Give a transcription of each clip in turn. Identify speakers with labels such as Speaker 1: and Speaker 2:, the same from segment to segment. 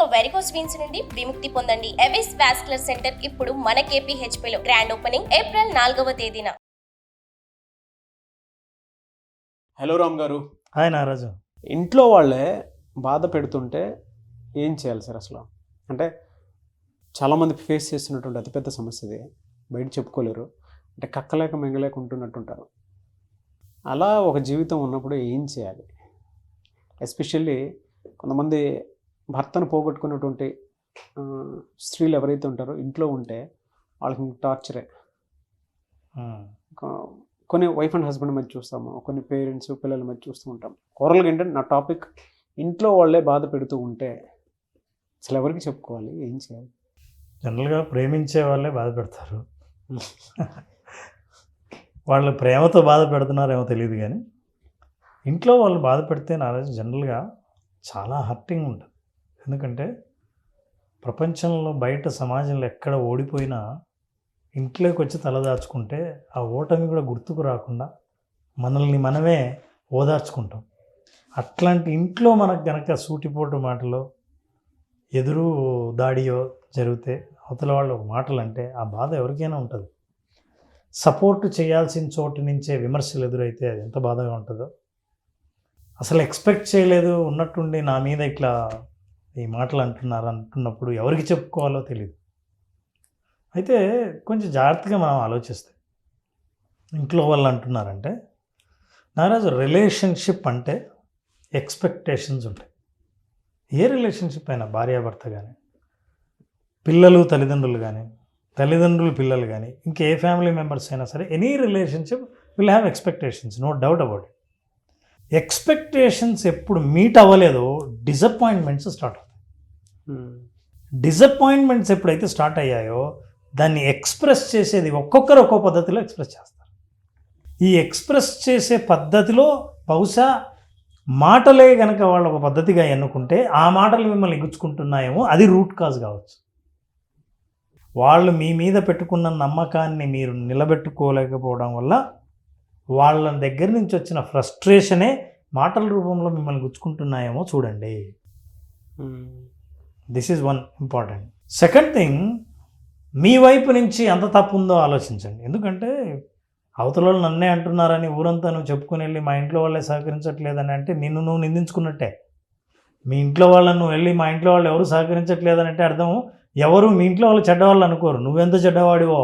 Speaker 1: ఇక varicose veins నుండి విముక్తి పొందండి. ఎవిస్ వాస్కులర్ సెంటర్ ఇప్పుడు మన KPHP లో గ్రాండ్ ఓపెనింగ్ ఏప్రిల్ 4వ తేదీన.
Speaker 2: హలో రామ్ గారు.
Speaker 3: హాయ్ నారాజు.
Speaker 2: ఇంట్లో వాళ్ళే బాధ పెడుతుంటే ఏం చేయాలి సార్ అసలు? అంటే చాలామంది ఫేస్ చేస్తున్నటువంటి అతిపెద్ద సమస్య ఇది. బయట చెప్పుకోలేరు, అంటే కక్కలేక మెంగలేక ఉంటున్నట్టుంటారు. అలా ఒక జీవితం ఉన్నప్పుడు ఏం చేయాలి? ఎస్పెషల్లీ కొంతమంది భర్తను పోగొట్టుకున్నటువంటి స్త్రీలు ఎవరైతే ఉంటారో ఇంట్లో ఉంటే వాళ్ళకి టార్చరే. కొన్ని వైఫ్ అండ్ హస్బెండ్ మధ్య చూస్తాము, కొన్ని పేరెంట్స్ పిల్లల మధ్య చూస్తూ ఉంటాం. ఓవరాల్గా ఏంటంటే నా టాపిక్, ఇంట్లో వాళ్ళే బాధ పెడుతూ ఉంటే అసలు ఎవరికి చెప్పుకోవాలి, ఏం చేయాలి?
Speaker 3: జనరల్గా ప్రేమించే వాళ్ళే బాధ పెడతారు. వాళ్ళు ప్రేమతో బాధ పెడుతున్నారేమో తెలియదు, కానీ ఇంట్లో వాళ్ళు బాధ పెడితే నారాజు జనరల్గా చాలా హర్టింగ్ ఉంటుంది. ఎందుకంటే ప్రపంచంలో బయట సమాజంలో ఎక్కడ ఓడిపోయినా ఇంట్లోకి వచ్చి తలదాచుకుంటే ఆ ఓటమి కూడా గుర్తుకు రాకుండా మనల్ని మనమే ఓదార్చుకుంటాం. అట్లాంటి ఇంట్లో మనకు కనుక సూటిపోటు మాటలో ఎదురు దాడియో జరిగితే అవతల వాళ్ళు మాటలు అంటే ఆ బాధ ఎవరికైనా ఉంటుంది. సపోర్ట్ చేయాల్సిన చోటు నుంచే విమర్శలు ఎదురైతే అది ఎంత బాధగా ఉంటుందో. అసలు ఎక్స్పెక్ట్ చేయలేదు, ఉన్నట్టుండి నా మీద ఇట్లా ఈ మాటలు అంటున్నప్పుడు ఎవరికి చెప్పుకోవాలో తెలియదు. అయితే కొంచెం జాగ్రత్తగా మనం ఆలోచిస్తే, ఇంట్లో వాళ్ళు అంటున్నారంటే నారాజు, రిలేషన్షిప్ అంటే ఎక్స్పెక్టేషన్స్ ఉంటాయి. ఏ రిలేషన్షిప్ అయినా, భార్యాభర్త కానీ, పిల్లలు తల్లిదండ్రులు కానీ, తల్లిదండ్రులు పిల్లలు కానీ, ఇంకే ఫ్యామిలీ మెంబర్స్ అయినా సరే, any relationship will have expectations, no doubt about it. Expectations ఎప్పుడు మీట్ అవ్వలేదో డిసప్పాయింట్మెంట్స్ స్టార్ట్ అవుతాయి. డిసప్పాయింట్మెంట్స్ ఎప్పుడైతే స్టార్ట్ అయ్యాయో దాన్ని ఎక్స్ప్రెస్ చేసేది ఒక్కొక్కరు ఒక్కో పద్ధతిలో ఎక్స్ప్రెస్ చేస్తారు. ఈ ఎక్స్ప్రెస్ చేసే పద్ధతిలో బహుశా మాటలే కనుక వాళ్ళు ఒక పద్ధతిగా ఎన్నుకుంటే ఆ మాటలు మిమ్మల్ని గుచ్చుకుంటున్నాయేమో, అది రూట్ కాజ్ కావచ్చు. వాళ్ళు మీ మీద పెట్టుకున్న నమ్మకాన్ని మీరు నిలబెట్టుకోలేకపోవడం వల్ల వాళ్ళ దగ్గర నుంచి వచ్చిన ఫ్రస్ట్రేషనే మాటల రూపంలో మిమ్మల్ని గుచ్చుకుంటున్నాయేమో చూడండి. This is one important. Second thing, మీ వైపు నుంచి ఎంత తప్పు ఉందో ఆలోచించండి. ఎందుకంటే అవతల వాళ్ళు నన్నే అంటున్నారని ఊరంతా నువ్వు చెప్పుకుని వెళ్ళి మా ఇంట్లో వాళ్ళే సహకరించట్లేదని అంటే నిన్ను నువ్వు నిందించుకున్నట్టే. మీ ఇంట్లో వాళ్ళని నువ్వు వెళ్ళి మా ఇంట్లో వాళ్ళు ఎవరు సహకరించట్లేదని అంటే అర్థం ఎవరు మీ ఇంట్లో వాళ్ళు చెడ్డవాళ్ళు అనుకోరు, నువ్వెంత చెడ్డవాడివో.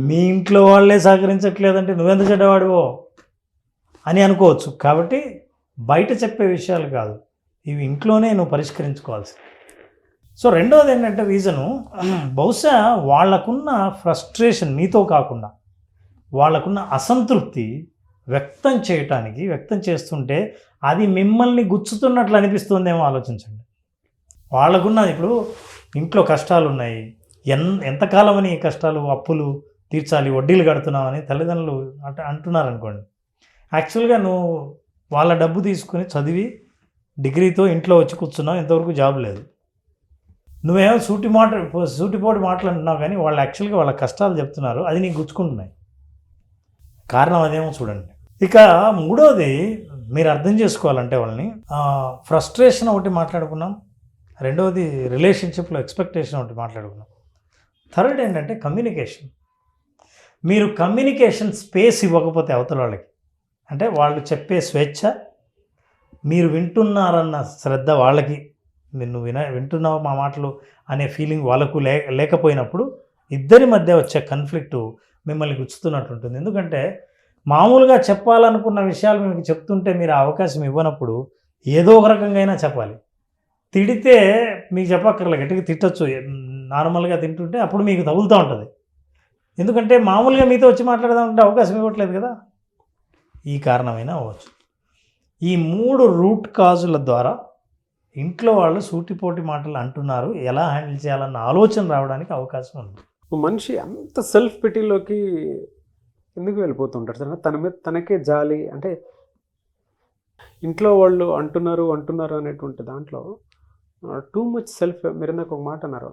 Speaker 3: మీ ఇంట్లో వాళ్ళే సహకరించట్లేదంటే నువ్వెంత చెడ్డవాడివో అని అనుకోవచ్చు. కాబట్టి బయట చెప్పే విషయాలు కాదు, ఇవి ఇంట్లోనే నువ్వు పరిష్కరించుకోవాల్సి. సో రెండవది ఏంటంటే రీజను, బహుశా వాళ్ళకున్న ఫ్రస్ట్రేషన్ మీతో కాకుండా వాళ్ళకున్న అసంతృప్తి వ్యక్తం చేస్తుంటే అది మిమ్మల్ని గుచ్చుతున్నట్లు అనిపిస్తుందేమో ఆలోచించండి. వాళ్ళకున్న ఇప్పుడు ఇంట్లో కష్టాలు ఉన్నాయి, ఎంతకాలమని ఈ కష్టాలు, అప్పులు తీర్చాలి, వడ్డీలు కడుతున్నామని తల్లిదండ్రులు అంటున్నారు అనుకోండి. యాక్చువల్గా నువ్వు వాళ్ళ డబ్బు తీసుకుని చదివి డిగ్రీతో ఇంట్లో వచ్చి కూర్చున్నావు, ఇంతవరకు జాబ్ లేదు. నువ్వేమో సూటిపోటి మాటలు అంటున్నావు, కానీ వాళ్ళు యాక్చువల్గా వాళ్ళ కష్టాలు చెప్తున్నారు, అది నీకు గుచ్చుకుంటున్నాయి. కారణం అదేమో చూడండి. ఇక మూడోది మీరు అర్థం చేసుకోవాలంటే వాళ్ళని, ఫ్రస్ట్రేషన్ ఒకటి మాట్లాడుకున్నాం, రెండవది రిలేషన్షిప్లో ఎక్స్పెక్టేషన్ ఒకటి మాట్లాడుకున్నాం, థర్డ్ ఏంటంటే కమ్యూనికేషన్. మీరు కమ్యూనికేషన్ స్పేస్ ఇవ్వకపోతే అవతల వాళ్ళకి, అంటే వాళ్ళు చెప్పే స్వేచ్ఛ, మీరు వింటున్నారన్న శ్రద్ధ వాళ్ళకి, నువ్వు వింటున్నావు మా మాటలు అనే ఫీలింగ్ వాళ్ళకు లేకపోయినప్పుడు ఇద్దరి మధ్య వచ్చే కన్ఫ్లిక్టు మిమ్మల్ని గుచ్చుతున్నట్టు ఉంటుంది. ఎందుకంటే మామూలుగా చెప్పాలనుకున్న విషయాలు మీకు చెప్తుంటే మీరు ఆ అవకాశం ఇవ్వనప్పుడు ఏదో ఒక రకంగా అయినా చెప్పాలి. తిడితే మీకు చెప్పక్కర్లే, గట్టిగా తిట్టచ్చు, నార్మల్గా తింటుంటే అప్పుడు మీకు తగులుతూ ఉంటుంది. ఎందుకంటే మామూలుగా మీతో వచ్చి మాట్లాడదామంటే అవకాశం ఇవ్వట్లేదు కదా. ఈ కారణమైనా అవ్వచ్చు. ఈ 3 రూట్ కాజుల ద్వారా ఇంట్లో వాళ్ళు సూటిపోటి మాటలు అంటున్నారు, ఎలా హ్యాండిల్ చేయాలన్న ఆలోచన రావడానికి అవకాశం ఉంది.
Speaker 2: మనిషి అంత సెల్ఫ్ పిటీలోకి ఎందుకు వెళ్ళిపోతుంటారు సార్? తన మీద తనకే జాలి, అంటే ఇంట్లో వాళ్ళు అంటున్నారు అనేటువంటి దాంట్లో టూ మచ్ సెల్ఫ్. మీరు ఇందాక ఒక మాట అన్నారు,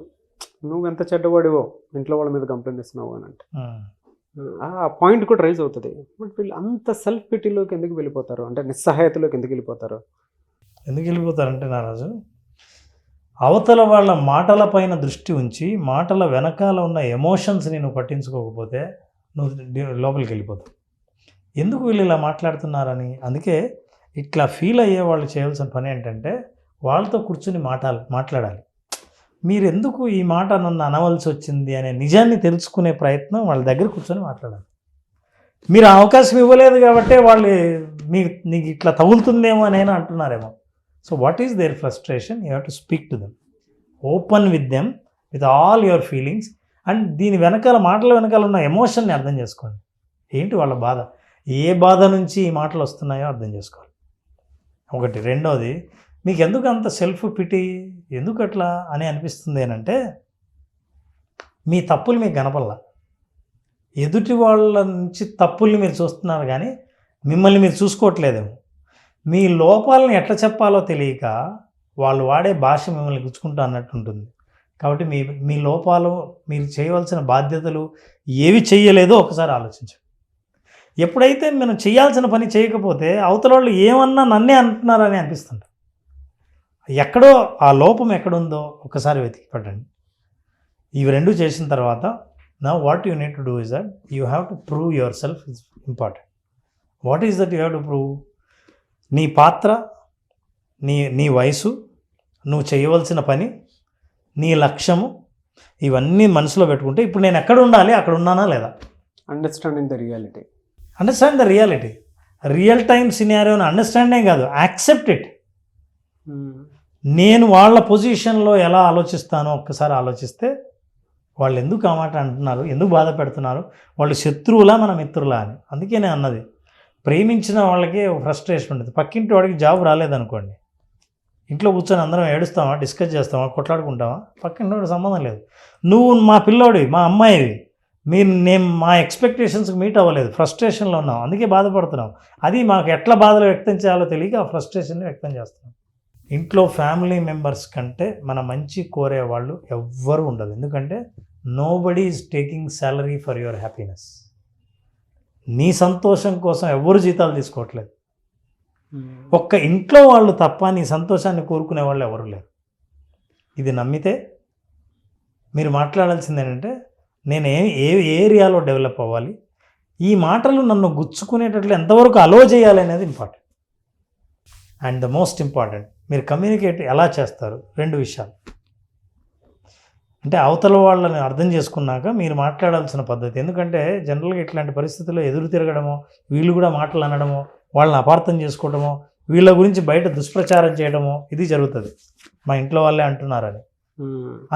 Speaker 2: నువ్వు ఎంత చెడ్డవాడివో ఇంట్లో వాళ్ళ మీద కంప్లైంట్ ఇస్తున్నావు అని అంటే ఆ పాయింట్ కూడా రైజ్ అవుతుంది. బట్ వీళ్ళు అంత సెల్ఫ్ పిటీలోకి ఎందుకు వెళ్ళిపోతారు, అంటే నిస్సహాయతలోకి ఎందుకు వెళ్ళిపోతారు?
Speaker 3: ఎందుకు వెళ్ళిపోతారంటే నారాజు, అవతల వాళ్ళ మాటల పైన దృష్టి ఉంచి మాటల వెనకాల ఉన్న ఎమోషన్స్ని నువ్వు పట్టించుకోకపోతే నువ్వు లోపలికి వెళ్ళిపోతావు. ఎందుకు వీళ్ళు ఇలా మాట్లాడుతున్నారని. అందుకే ఇట్లా ఫీల్ అయ్యే వాళ్ళు చేయాల్సిన పని ఏంటంటే వాళ్ళతో కూర్చుని మాట్లాడాలి. మీరు ఎందుకు ఈ మాట నన్ను అనవలసి వచ్చింది అనే నిజాన్ని తెలుసుకునే ప్రయత్నం వాళ్ళ దగ్గర కూర్చొని మాట్లాడాలి. మీరు ఆ అవకాశం ఇవ్వలేదు కాబట్టి వాళ్ళు నీకు ఇట్లా తగులుతుందేమో అని అంటున్నారేమో. So what is there frustration? You have to speak to them, open with them with all your feelings. And దీని వెనకాల మాటల వెనకాల ఉన్న ఎమోషన్ని అర్థం చేసుకోండి. ఏంటి వాళ్ళ బాధ, ఏ బాధ నుంచి ఈ మాటలు వస్తున్నాయో అర్థం చేసుకోవాలి. ఒకటి. రెండోది, మీకు ఎందుకు అంత సెల్ఫ్ పిటి, ఎందుకు అట్లా అని అనిపిస్తుంది అంటే మీ తప్పులు మీకు కనపడలా. ఎదుటి వాళ్ళ నుంచి తప్పుల్ని మీరు చూస్తున్నారు కానీ మిమ్మల్ని మీరు చూసుకోవట్లేదేమో. మీ లోపాలను ఎట్లా చెప్పాలో తెలియక వాళ్ళు వాడే భాష మిమ్మల్ని గుచ్చుకుంటూ అన్నట్టు ఉంటుంది. కాబట్టి మీ లోపాలు, మీరు చేయవలసిన బాధ్యతలు ఏవి చేయలేదో ఒకసారి ఆలోచించండి. ఎప్పుడైతే మనం చేయాల్సిన పని చేయకపోతే అవతల వాళ్ళు ఏమన్నా నన్నే అంటున్నారని అనిపిస్తుంది. ఎక్కడో ఆ లోపం ఎక్కడుందో ఒకసారి వెతికి పడండి. ఇవి రెండు చేసిన తర్వాత నా what you need to do is that you have to prove your self is important. What is that you have to prove? నీ పాత్ర, నీ వయసు, నువ్వు చేయవలసిన పని, నీ లక్ష్యము, ఇవన్నీ మనసులో పెట్టుకుంటే ఇప్పుడు నేను ఎక్కడ ఉండాలి, అక్కడ ఉన్నానా లేదా.
Speaker 2: Understanding the reality.
Speaker 3: Understand the reality. Real time సినారియోని అండర్స్టాండింగ్ కాదు, యాక్సెప్ట్ ఇట్. నేను వాళ్ళ పొజిషన్లో ఎలా ఆలోచిస్తానో ఒక్కసారి ఆలోచిస్తే వాళ్ళు ఎందుకు ఆ మాట అంటున్నారు, ఎందుకు బాధ పెడుతున్నారు, వాళ్ళు శత్రువులా మన మిత్రులా అని. అందుకే నేను అన్నది, ప్రేమించిన వాళ్ళకి ఫ్రస్ట్రేషన్ ఉంటుంది. పక్కింటి వాడికి జాబ్ రాలేదనుకోండి, ఇంట్లో కూర్చొని అందరం ఏడుస్తామా, డిస్కస్ చేస్తామా, కొట్లాడుకుంటామా? పక్కింటి వాడికి సంబంధం లేదు. నువ్వు మా పిల్లోడివి, మా అమ్మాయివి, నేను మా ఎక్స్పెక్టేషన్స్కి మీట్ అవ్వలేదు, ఫ్రస్ట్రేషన్లో ఉన్నాం, అందుకే బాధపడుతున్నాం. అది మాకు ఎట్లా బాధలు వ్యక్తం చేయాలో తెలియక ఆ ఫ్రస్ట్రేషన్ని వ్యక్తం చేస్తున్నాం. ఇంట్లో ఫ్యామిలీ మెంబర్స్ కంటే మన మంచి కోరే వాళ్ళు ఎవ్వరూ ఉండదు. ఎందుకంటే nobody is taking salary for your happiness. నీ సంతోషం కోసం ఎవరు జీతాలు తీసుకోవట్లేదు. ఒక్క ఇంట్లో వాళ్ళు తప్ప నీ సంతోషాన్ని కోరుకునే వాళ్ళు ఎవరు లేరు. ఇది నమ్మితే మీరు మాట్లాడాల్సింది ఏంటంటే నేను ఏ ఏరియాలో డెవలప్ అవ్వాలి, ఈ మాటలు నన్ను గుచ్చుకునేటట్లు ఎంతవరకు అలో చేయాలి అనేది important. And the most important, మీరు కమ్యూనికేట్ ఎలా చేస్తారు. రెండు విషయాలు. అంటే అవతల వాళ్ళని అర్థం చేసుకున్నాక మీరు మాట్లాడాల్సిన పద్ధతి. ఎందుకంటే జనరల్గా ఇట్లాంటి పరిస్థితుల్లో ఎదురు తిరగడమో, వీళ్ళు కూడా మాటలు అనడమో, వాళ్ళని అపార్థం చేసుకోవడమో, వీళ్ళ గురించి బయట దుష్ప్రచారం చేయడమో ఇది జరుగుతుంది. మా ఇంట్లో వాళ్ళే అంటున్నారని.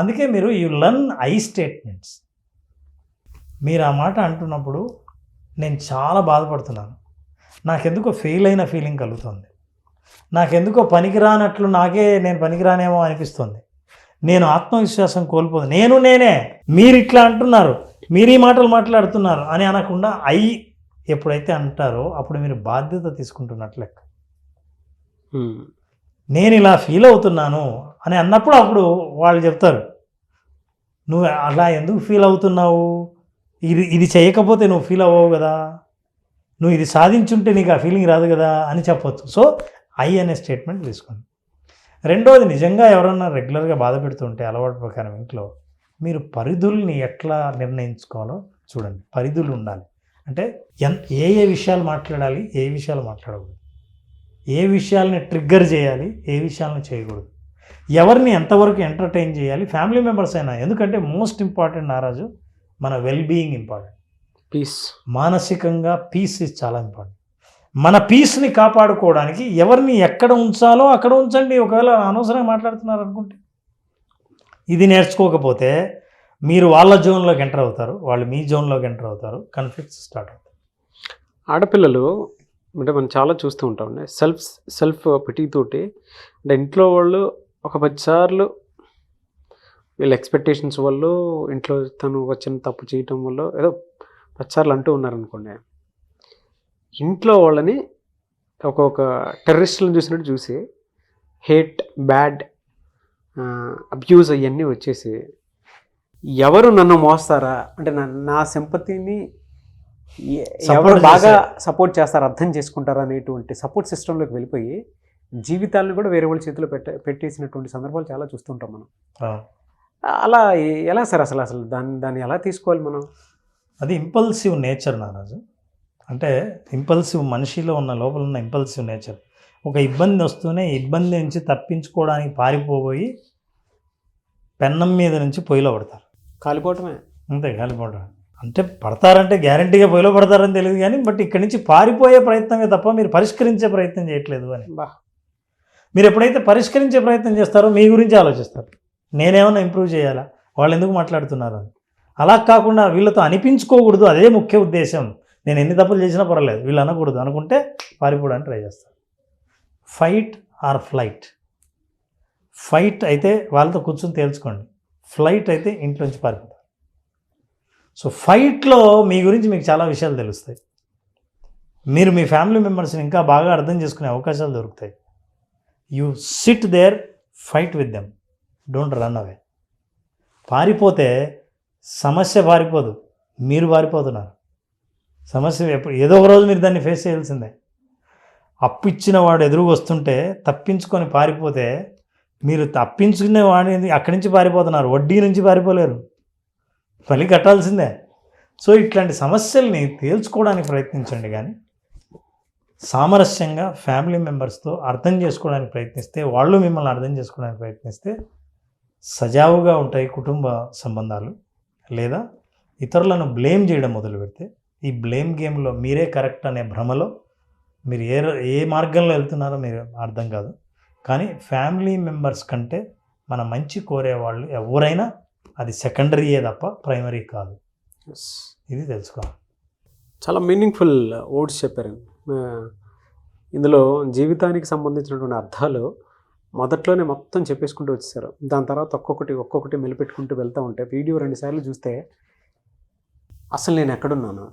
Speaker 3: అందుకే మీరు యు లర్న్ ఐ స్టేట్మెంట్స్. మీరు ఆ మాట అంటున్నప్పుడు నేను చాలా బాధపడుతున్నాను, నాకెందుకో ఫెయిల్ అయిన ఫీలింగ్ కలుగుతుంది, నాకెందుకో పనికిరానట్లు నేను పనికిరానేమో అనిపిస్తుంది, నేను ఆత్మవిశ్వాసం కోల్పోదు, నేనే మీరు ఇట్లా అంటున్నారు, మీరు ఈ మాటలు మాట్లాడుతున్నారు అని అనకుండా ఎప్పుడైతే అంటారో అప్పుడు మీరు బాధ్యత తీసుకుంటున్నట్లు లెక్క. నేను ఇలా ఫీల్ అవుతున్నాను అని అన్నప్పుడు అప్పుడు వాళ్ళు చెప్తారు, నువ్వు అలా ఎందుకు ఫీల్ అవుతున్నావు, ఇది చేయకపోతే నువ్వు ఫీల్ అవ్వవు కదా, నువ్వు ఇది సాధించుంటే నీకు ఆ ఫీలింగ్ రాదు కదా అని చెప్పొచ్చు. సో అనే స్టేట్మెంట్ తీసుకోండి. రెండోది, నిజంగా ఎవరన్నా రెగ్యులర్గా బాధ పెడుతుంటే అలవాటు ప్రకారం ఇంట్లో మీరు పరిధుల్ని ఎట్లా నిర్ణయించుకోవాలో చూడండి. పరిధులు ఉండాలి. అంటే ఏ విషయాలు మాట్లాడాలి, ఏ విషయాలు మాట్లాడకూడదు, ఏ విషయాలని ట్రిగ్గర్ చేయాలి, ఏ విషయాలను చేయకూడదు, ఎవరిని ఎంతవరకు ఎంటర్టైన్ చేయాలి, ఫ్యామిలీ మెంబర్స్ అయినా. ఎందుకంటే మోస్ట్ ఇంపార్టెంట్ నారాజు మన వెల్బీయింగ్ ఇంపార్టెంట్.
Speaker 2: పీస్,
Speaker 3: మానసికంగా పీస్ ఇస్ చాలా ఇంపార్టెంట్. మన పీస్ని కాపాడుకోవడానికి ఎవరిని ఎక్కడ ఉంచాలో అక్కడ ఉంచండి. ఒకవేళ అనవసరంగా మాట్లాడుతున్నారు అనుకుంటే, ఇది నేర్చుకోకపోతే మీరు వాళ్ళ జోన్లోకి ఎంటర్ అవుతారు, వాళ్ళు మీ జోన్లోకి ఎంటర్ అవుతారు, కాన్ఫ్లిక్ట్స్ స్టార్ట్ అవుతాయి.
Speaker 2: ఆడపిల్లలు అంటే మనం చాలా చూస్తూ ఉంటాం, సెల్ఫ్ పిటీతోటి. అంటే ఇంట్లో వాళ్ళు ఒక 10 సార్లు వీళ్ళ ఎక్స్పెక్టేషన్స్ వల్ల, ఇంట్లో తను వచ్చిన తప్పు చేయటం వల్ల ఏదో 10 సార్లు అంటూ ఉన్నారనుకోండి, ఇంట్లో వాళ్ళని ఒక టెర్రరిస్టులను చూసినట్టు చూసి హేట్, బ్యాడ్, అబ్యూజ్ అవన్నీ వచ్చేసి ఎవరు నన్ను మోస్తారా, అంటే నా సింపతిని ఎవరు బాగా సపోర్ట్ చేస్తారు, అర్థం చేసుకుంటారా అనేటువంటి సపోర్ట్ సిస్టంలోకి వెళ్ళిపోయి జీవితాలను కూడా వేరే వాళ్ళ చేతిలో పెట్టేసినటువంటి సందర్భాలు చాలా చూస్తుంటాం మనం.
Speaker 3: ఆ.
Speaker 2: అలా ఎలా సార్ అసలు దాన్ని ఎలా తీసుకోవాలి మనం?
Speaker 3: అది ఇంపల్సివ్ నేచర్ నారాజు. అంటే ఇంపల్సివ్ మనిషిలో ఉన్న లోపల ఉన్న ఇంపల్సివ్ నేచర్. ఒక ఇబ్బంది వస్తూనే ఇబ్బంది నుంచి తప్పించుకోవడానికి పారిపోయి పెన్నం మీద నుంచి పొయ్యిలో పడతారు.
Speaker 2: కాలిపోవటమే.
Speaker 3: అంతే, కాలిపోవడం. అంటే పడతారంటే గ్యారంటీగా పొయ్యిలో పడతారని తెలియదు కానీ బట్ ఇక్కడి నుంచి పారిపోయే ప్రయత్నమే తప్ప మీరు పరిష్కరించే ప్రయత్నం చేయట్లేదు అని. మీరు ఎప్పుడైతే పరిష్కరించే ప్రయత్నం చేస్తారో మీ గురించి ఆలోచిస్తారు, నేనేమన్నా ఇంప్రూవ్ చేయాలా, వాళ్ళు ఎందుకు మాట్లాడుతున్నారు అని. అలా కాకుండా వీళ్ళతో అనిపించుకోకూడదు, అదే ముఖ్య ఉద్దేశం. నేను ఎన్ని తప్పులు చేసినా పర్వాలేదు, వీళ్ళు అనకూడదు అనుకుంటే పారిపోవడానికి ట్రై చేస్తారు. Fight or flight. ఫైట్ అయితే వాళ్ళతో కూర్చొని తేల్చుకోండి, ఫ్లైట్ అయితే ఇంట్లోంచి పారిపోతారు. సో ఫైట్లో మీ గురించి మీకు చాలా విషయాలు తెలుస్తాయి, మీరు మీ ఫ్యామిలీ మెంబర్స్ని ఇంకా బాగా అర్థం చేసుకునే అవకాశాలు దొరుకుతాయి. You sit there, fight with them, don't run away. పారిపోతే సమస్య పారిపోదు, మీరు పారిపోతున్నారు. సమస్య ఎప్పుడు ఏదో ఒక రోజు మీరు దాన్ని ఫేస్ చేయాల్సిందే. అప్పు ఇచ్చిన వాడు ఎదురుగా వస్తుంటే తప్పించుకొని పారిపోతే మీరు తప్పించుకునే వాడిని అక్కడి నుంచి పారిపోతున్నారు, వడ్డీ నుంచి పారిపోలేరు, పని కట్టాల్సిందే. సో ఇట్లాంటి సమస్యల్ని తేల్చుకోవడానికి ప్రయత్నించండి, కానీ సామరస్యంగా ఫ్యామిలీ మెంబర్స్తో అర్థం చేసుకోవడానికి ప్రయత్నిస్తే, వాళ్ళు మిమ్మల్ని అర్థం చేసుకోవడానికి ప్రయత్నిస్తే సజావుగా ఉంటాయి కుటుంబ సంబంధాలు. లేదా ఇతరులను బ్లేమ్ చేయడం మొదలు పెడితే ఈ బ్లేమ్ గేమ్లో మీరే కరెక్ట్ అనే భ్రమలో మీరు ఏ మార్గంలో వెళ్తున్నారో మీరు అర్థం కాదు. కానీ ఫ్యామిలీ మెంబర్స్ కంటే మన మంచి కోరేవాళ్ళు ఎవరైనా అది సెకండరీయే తప్ప ప్రైమరీ కాదు. ఇది తెలుసుకోవాలి.
Speaker 2: చాలా మీనింగ్ఫుల్ వర్డ్స్ చెప్పారు. ఇందులో జీవితానికి సంబంధించినటువంటి అర్థాలు మొదట్లోనే మొత్తం చెప్పేసుకుంటూ వచ్చేసారు. దాని తర్వాత ఒక్కొక్కటి మెలిపెట్టుకుంటూ వెళ్తూ ఉంటే వీడియో 2 సార్లు చూస్తే అసలు నేను ఎక్కడున్నాను,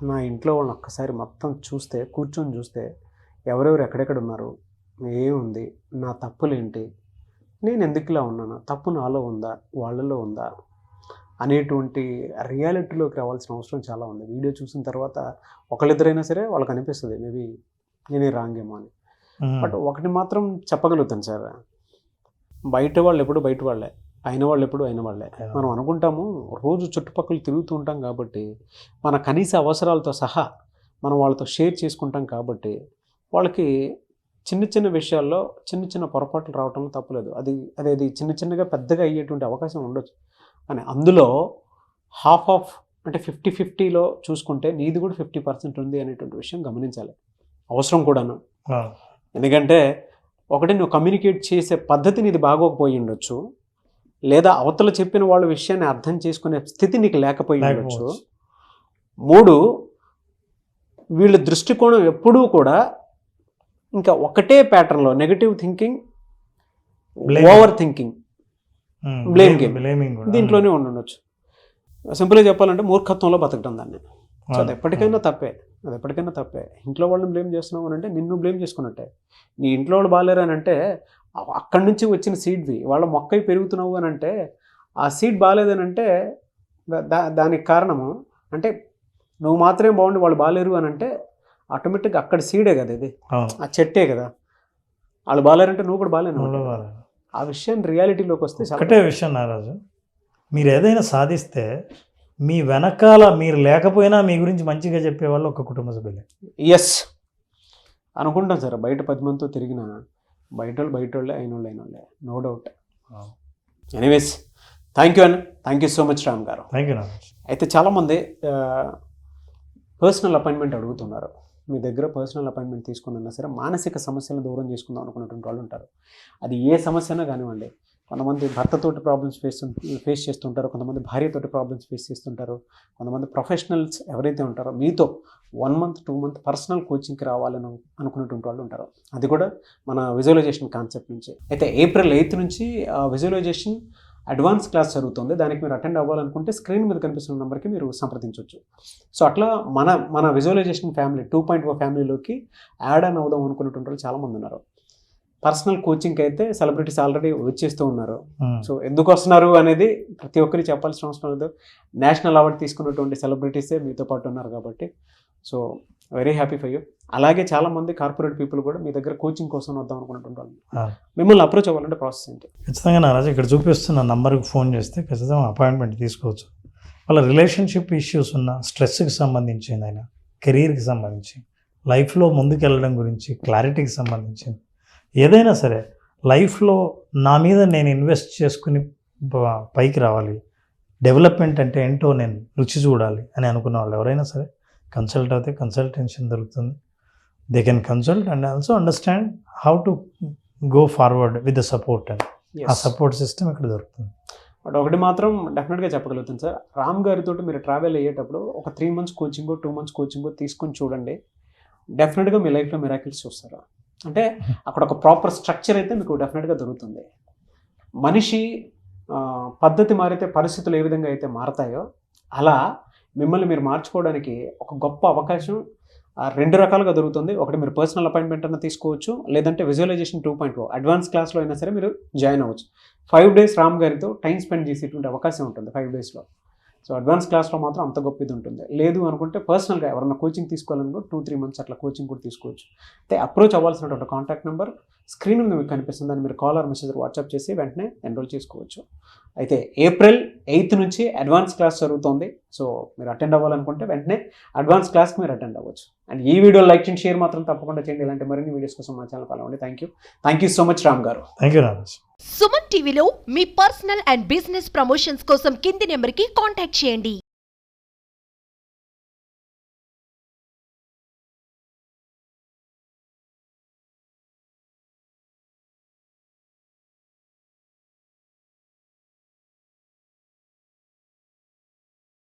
Speaker 2: నా ఇంట్లో వాళ్ళని ఒక్కసారి మొత్తం చూస్తే, కూర్చొని చూస్తే ఎవరెవరు ఎక్కడెక్కడ ఉన్నారు, ఏముంది, నా తప్పులేంటి, నేను ఎందుకు ఇలా ఉన్నాను, తప్పు నాలో ఉందా వాళ్ళలో ఉందా అనేటువంటి రియాలిటీలోకి రావాల్సిన అవసరం చాలా ఉంది. వీడియో చూసిన తర్వాత ఒకళ్ళిద్దరైనా సరే వాళ్ళకి అనిపిస్తుంది మేబీ నేనే రాంగ్ ఏమో అని. బట్ ఒకటి మాత్రం చెప్పగలుగుతాను సార్, బయట వాళ్ళు ఎప్పుడు బయట వాళ్ళే, అయిన వాళ్ళు ఎప్పుడు అయిన వాళ్ళే. మనం అనుకుంటాము రోజు చుట్టుపక్కల తిరుగుతూ ఉంటాం కాబట్టి మన కనీస అవసరాలతో సహా మనం వాళ్ళతో షేర్ చేసుకుంటాం కాబట్టి వాళ్ళకి చిన్న చిన్న విషయాల్లో చిన్న పొరపాట్లు రావటంలో తప్పులేదు. అది చిన్నగా పెద్దగా అయ్యేటువంటి అవకాశం ఉండొచ్చు. కానీ అందులో హాఫ్ అంటే 50-50లో చూసుకుంటే నీది కూడా 50% ఉంది అనేటువంటి విషయం గమనించాలి, అవసరం కూడాను. ఎందుకంటే ఒకటి నువ్వు కమ్యూనికేట్ చేసే పద్ధతి నీది బాగోకపోయి ఉండొచ్చు, లేదా అవతల చెప్పిన వాళ్ళ విషయాన్ని అర్థం చేసుకునే స్థితి నీకు లేకపోయి ఉండొచ్చు. 3 వీళ్ళ దృష్టికోణం ఎప్పుడూ కూడా ఇంకా ఒకటే ప్యాటర్న్లో negative thinking, over thinking, blame game దీంట్లోనే ఉండొచ్చు. సింపుల్గా చెప్పాలంటే మూర్ఖత్వంలో బతకడం దాన్ని. సో అది ఎప్పటికైనా తప్పే. ఇంట్లో వాళ్ళని బ్లేమ్ చేస్తున్నావు అని అంటే నిన్ను బ్లేమ్ చేసుకున్నట్టే. నీ ఇంట్లో వాళ్ళు బాగాలేరు అని అంటే అక్కడి నుంచి వచ్చిన సీడ్వి వాళ్ళ మొక్కై పెరుగుతున్నావు అని అంటే ఆ సీడ్ బాగాలేదని అంటే దానికి కారణము అంటే నువ్వు మాత్రమే బాగుండి వాళ్ళు బాగాలేరు అని అంటే ఆటోమేటిక్గా అక్కడ సీడే కదా, ఇది ఆ చెట్టే కదా. వాళ్ళు బాగాలేరంటే నువ్వు కూడా బాగాలేను. ఆ విషయం రియాలిటీలోకి వస్తే
Speaker 3: ఒకటే విషయం నారాజు, మీరు ఏదైనా సాధిస్తే మీ వెనకాల మీరు లేకపోయినా మీ గురించి మంచిగా చెప్పేవాళ్ళు ఒక కుటుంబ సభ్యులే.
Speaker 2: ఎస్ అనుకుంటాం సార్, బయట 10 మందితో తిరిగిన బయట వాళ్ళే అయిన వాళ్ళే, no doubt. Anyways thank you అన్న, thank you so much Ram garu.
Speaker 3: Thank you నారాజు.
Speaker 2: అయితే చాలామంది పర్సనల్ అపాయింట్మెంట్ అడుగుతున్నారు. మీ దగ్గర పర్సనల్ అపాయింట్మెంట్ తీసుకున్నా సరే మానసిక సమస్యలను దూరం చేసుకుందాం అనుకున్నటువంటి వాళ్ళు ఉంటారు. అది ఏ సమస్య అయినా కానివ్వండి. కొంతమంది భర్తతోటి ప్రాబ్లమ్స్ ఫేస్ చేస్తుంటారు, కొంతమంది భార్యతోటి ప్రాబ్లమ్స్ ఫేస్ చేస్తుంటారు, కొంతమంది ప్రొఫెషనల్స్ ఎవరైతే ఉంటారో మీతో 1 month 2 month పర్సనల్ కోచింగ్కి రావాలని అనుకున్నటువంటి వాళ్ళు ఉంటారు. అది కూడా మన విజువలైజేషన్ కాన్సెప్ట్ నుంచి. అయితే April 8th నుంచి విజువలైజేషన్ అడ్వాన్స్ క్లాస్ జరుగుతుంది. దానికి మీరు అటెండ్ అవ్వాలనుకుంటే స్క్రీన్ మీద కనిపిస్తున్న నెంబర్కి మీరు సంప్రదించవచ్చు. సో అట్లా మన విజువలైజేషన్ ఫ్యామిలీ 2.0 ఫ్యామిలీలోకి యాడ్ ఆన్ అవుదాం అనుకున్నటువంటి వాళ్ళు చాలామంది ఉన్నారు. పర్సనల్ కోచింగ్కి అయితే సెలబ్రిటీస్ ఆల్రెడీ వచ్చేస్తూ ఉన్నారు. సో ఎందుకు వస్తున్నారు అనేది ప్రతి ఒక్కరికి చెప్పాల్సిన అవసరం లేదు. నేషనల్ అవార్డు తీసుకున్నటువంటి సెలబ్రిటీసే మీతో పాటు ఉన్నారు కాబట్టి so very happy for you. అలాగే చాలామంది కార్పొరేట్ పీపుల్ కూడా మీ దగ్గర కోచింగ్ కోసం వద్దాం అనుకుంటుంటారు. మిమ్మల్ని అప్రోచ్ అవ్వాలంటే ప్రాసెస్ ఏంటి?
Speaker 3: ఖచ్చితంగా నారాజు ఇక్కడ చూపిస్తున్న నంబర్కి ఫోన్ చేస్తే ఖచ్చితంగా అపాయింట్మెంట్ తీసుకోవచ్చు. వాళ్ళ రిలేషన్షిప్ ఇష్యూస్ ఉన్న, స్ట్రెస్కి సంబంధించింది, అయినా కెరీర్కి సంబంధించి, లైఫ్లో ముందుకెళ్ళడం గురించి, క్లారిటీకి సంబంధించింది ఏదైనా సరే, లైఫ్లో నా మీద నేను ఇన్వెస్ట్ చేసుకుని పైకి రావాలి, డెవలప్మెంట్ అంటే ఏంటో నేను రుచి చూడాలి అని అనుకున్న వాళ్ళు ఎవరైనా సరే కన్సల్ట్ అవుతే కన్సల్టేషన్ దొరుకుతుంది. They can consult and also understand how to go forward with the support and ఆ సపోర్ట్ సిస్టమ్ ఇక్కడ దొరుకుతుంది.
Speaker 2: బట్ ఒకటి మాత్రం డెఫినెట్గా చెప్పగలుగుతాను సార్, రామ్ గారితో మీరు ట్రావెల్ అయ్యేటప్పుడు ఒక 3 months కోచింగ్ 2 months కోచింగ్ తీసుకొని చూడండి, డెఫినెట్గా మీ లైఫ్లో మిరాకిల్స్ చూస్తారు. అంటే అక్కడ ఒక ప్రాపర్ స్ట్రక్చర్ అయితే మీకు డెఫినెట్గా దొరుకుతుంది. మనిషి పద్ధతి మారితే పరిస్థితులు ఏ విధంగా అయితే మారతాయో అలా మిమ్మల్ని మీరు మార్చుకోవడానికి ఒక గొప్ప అవకాశం 2 రకాలుగా దొరుకుతుంది. ఒకటి మీరు పర్సనల్ అపాయింట్మెంట్ అన్న తీసుకోవచ్చు, లేదంటే విజువలైజేషన్ 2.0 అడ్వాన్స్ క్లాస్లో అయినా సరే మీరు జాయిన్ అవ్వచ్చు. 5 days రామ్ గారితో టైం స్పెండ్ చేసేటువంటి అవకాశం ఉంటుంది 5 daysలో. సో అడ్వాన్స్ క్లాస్లో మాత్రం అంత గొప్ప ఇది ఉంటుంది. లేదు అనుకుంటే పర్సనల్గా ఎవరైనా కోచింగ్ తీసుకోవాలనుకో 2-3 months అట్లా కోచింగ్ కూడా తీసుకోవచ్చు. అయితే అప్రోచ్ అవ్వాల్సినటువంటి కాంటాక్ట్ నెంబర్ స్క్రీన్ మీద మీకు కనిపిస్తుంది, దాన్ని మీరు కాల్ ఆర్ మెసేజ్ వాట్సాప్ చేసి వెంటనే ఎన్రోల్ చేసుకోవచ్చు. అయితే April 8th నుంచి అడ్వాన్స్ క్లాస్ జరుగుతుంది. సో మీరు అటెండ్ అవ్వాలనుకుంటే వెంటనే అడ్వాన్స్ క్లాస్కి మీరు అటెండ్ అవ్వచ్చు. అండ్ ఈ వీడియో లైక్ అండ్ షేర్ మాత్రం తప్పకుండా చేయండి. ఇలాంటి మరిన్ని వీడియోస్ కోసం మా ఛానల్ ఫాలో అవ్వండి. Thank you so much Ram garu.
Speaker 3: Thank you Rajesh.
Speaker 4: Suman టీవీలో మీ పర్సనల్ అండ్ బిజినెస్ ప్రమోషన్స్ కోసం కింది నెంబర్కి కాంటాక్ట్ చేయండి.